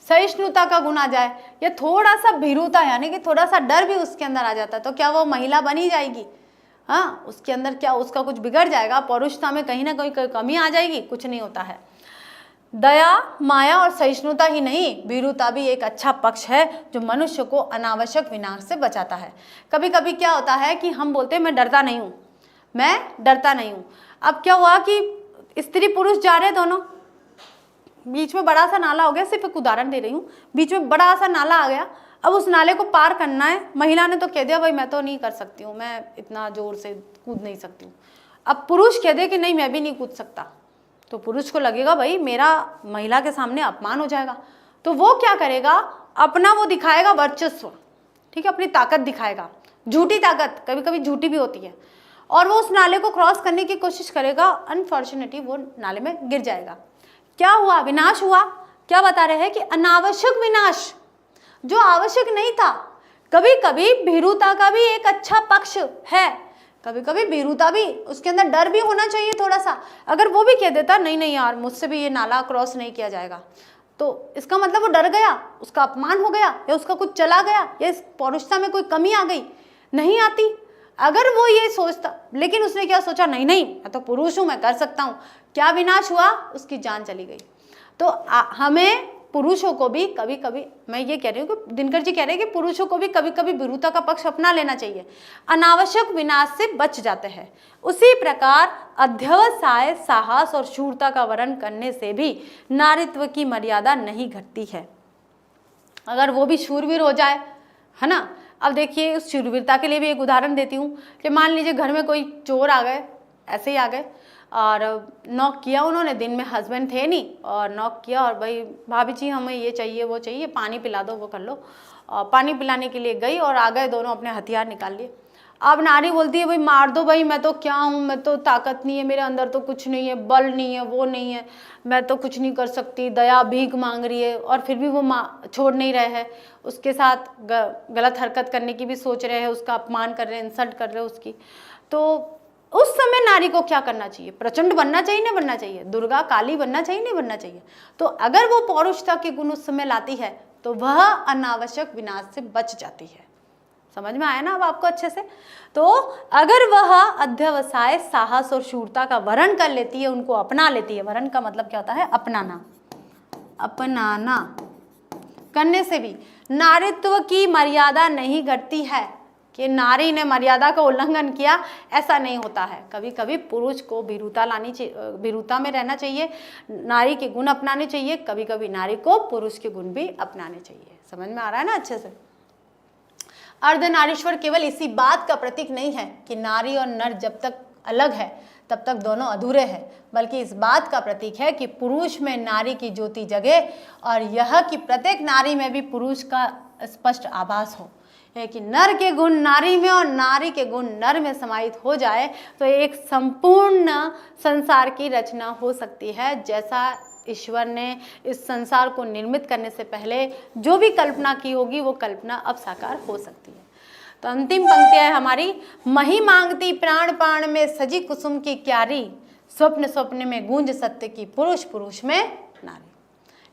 सहिष्णुता का गुण आ जाए, या थोड़ा सा भीरुता यानी कि थोड़ा सा डर भी उसके अंदर आ जाता है, तो क्या वो महिला बनी जाएगी? हाँ, उसके अंदर क्या उसका कुछ बिगड़ जाएगा? पौरुषता में कहीं ना कहीं कमी आ जाएगी? कुछ नहीं होता है। दया, माया और सहिष्णुता ही नहीं, भीरुता भी एक अच्छा पक्ष है जो मनुष्य को अनावश्यक विनाश से बचाता है। कभी कभी क्या होता है कि हम बोलते हैं मैं डरता नहीं हूँ। अब क्या हुआ कि स्त्री पुरुष जा रहे दोनों, बीच में बड़ा सा नाला हो गया, सिर्फ एक उदाहरण दे रही हूँ, बीच में बड़ा सा नाला आ गया, अब उस नाले को पार करना है। महिला ने तो कह दिया भाई मैं तो नहीं कर सकती हूँ, मैं इतना जोर से कूद नहीं सकती हूँ। अब पुरुष कह दे कि नहीं मैं भी नहीं कूद सकता, तो पुरुष को लगेगा भाई मेरा महिला के सामने अपमान हो जाएगा, तो वो क्या करेगा, अपना वो दिखाएगा वर्चस्व, ठीक है, अपनी ताकत दिखाएगा, झूठी ताकत कभी कभी झूठी भी होती है, और वो उस नाले को क्रॉस करने की कोशिश करेगा, अनफॉर्चुनेटली वो नाले में गिर जाएगा। क्या हुआ? विनाश हुआ। क्या बता रहे हैं कि अनावश्यक विनाश, जो आवश्यक नहीं था। कभी कभी भीरुता का भी एक अच्छा पक्ष है, कभी कभी भीरुता भी, उसके अंदर डर भी होना चाहिए थोड़ा सा। अगर वो भी कह देता नहीं नहीं यार मुझसे भी ये नाला क्रॉस नहीं किया जाएगा, तो इसका मतलब वो डर गया, उसका अपमान हो गया, या उसका कुछ चला गया, या इस पौरुषता में कोई कमी आ गई। नहीं आती। अगर वो ये सोचता, लेकिन उसने क्या सोचा, नहीं नहीं मैं तो पुरुष हूं, मैं कर सकता हूं। क्या विनाश हुआ? उसकी जान चली गई। तो हमें पुरुषों को भी कभी कभी, मैं ये कह रही हूँ कि दिनकर जी कह रहे हैं कि पुरुषों को भी कभी कभी भीरुता का पक्ष अपना लेना चाहिए, अनावश्यक विनाश से बच जाते हैं। उसी प्रकार अध्यवसाय, साहस और शूरता का वर्ण करने से भी नारीत्व की मर्यादा नहीं घटती है। अगर वो भी शूरवीर हो जाए, है ना। अब देखिए उस शूरवीरता के लिए भी एक उदाहरण देती हूँ कि मान लीजिए घर में कोई चोर आ गए, ऐसे ही आ गए, और नॉक किया उन्होंने, दिन में हस्बैंड थे नहीं, और नॉक किया, और भाई भाभी जी हमें ये चाहिए वो चाहिए, पानी पिला दो, वो कर लो। और पानी पिलाने के लिए गई और आ गए दोनों, अपने हथियार निकाल लिए। अब नारी बोलती है भाई मार दो भाई, मैं तो क्या हूँ, मैं तो ताकत नहीं है मेरे अंदर, तो कुछ नहीं है, बल नहीं है, वो नहीं है, मैं तो कुछ नहीं कर सकती। दया भीख मांग रही है, और फिर भी वो छोड़ नहीं रहे हैं, उसके साथ गलत हरकत करने की भी सोच रहे हैं, उसका अपमान कर रहे हैं, इंसल्ट कर रहे हैं उसकी। तो उस समय नारी को क्या करना चाहिए? प्रचंड बनना चाहिए, नहीं बनना चाहिए? दुर्गा काली बनना चाहिए, नहीं बनना चाहिए? तो अगर वो पौरुषता के गुण उस समय लाती है तो वह अनावश्यक विनाश से बच जाती है। समझ में आया ना अब आपको अच्छे से? तो अगर वह अध्यवसाय, साहस और शूरता का वर्ण कर लेती है, उनको अपना लेती है, वर्ण का मतलब क्या होता है? अपनाना। अपनाना करने से भी नारीत्व की मर्यादा नहीं घटती है, कि नारी ने मर्यादा का उल्लंघन किया, ऐसा नहीं होता है। कभी कभी पुरुष को भीरुता लानी चाहिए, भीरुता में रहना चाहिए, नारी के गुण अपनाने चाहिए, कभी कभी नारी को पुरुष के गुण भी अपनाने चाहिए। समझ में आ रहा है ना अच्छे से? अर्धनारीश्वर केवल इसी बात का प्रतीक नहीं है कि नारी और नर जब तक अलग है तब तक दोनों अधूरे हैं, बल्कि इस बात का प्रतीक है कि पुरुष में नारी की ज्योति जगे, और यह कि प्रत्येक नारी में भी पुरुष का स्पष्ट आभास हो। कि नर के गुण नारी में और नारी के गुण नर में समाहित हो जाए तो एक संपूर्ण संसार की रचना हो सकती है। जैसा ईश्वर ने इस संसार को निर्मित करने से पहले जो भी कल्पना की होगी वो कल्पना अब साकार हो सकती है। तो अंतिम पंक्ति है हमारी, मही मांगती प्राण प्राण में सजी कुसुम की क्यारी, स्वप्न स्वप्न में गूंज सत्य की, पुरुष पुरुष में नारी।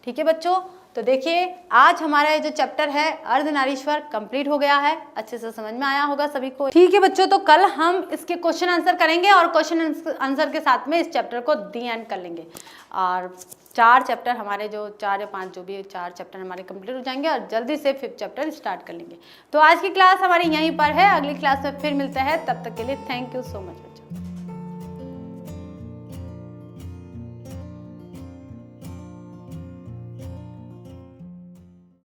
ठीक है बच्चों, तो देखिए आज हमारा ये जो चैप्टर है अर्धनारीश्वर कंप्लीट हो गया है। अच्छे से समझ में आया होगा सभी को। ठीक है बच्चों, तो कल हम इसके क्वेश्चन आंसर करेंगे, और क्वेश्चन आंसर के साथ में इस चैप्टर को दी एंड कर लेंगे। और 4 चैप्टर हमारे, जो 4 या 5 जो भी 4 चैप्टर हमारे कंप्लीट हो जाएंगे, और जल्दी से 5th चैप्टर स्टार्ट कर लेंगे। तो आज की क्लास हमारी यहीं पर है, अगली क्लास में फिर मिलते हैं, तब तक के लिए थैंक यू सो मच।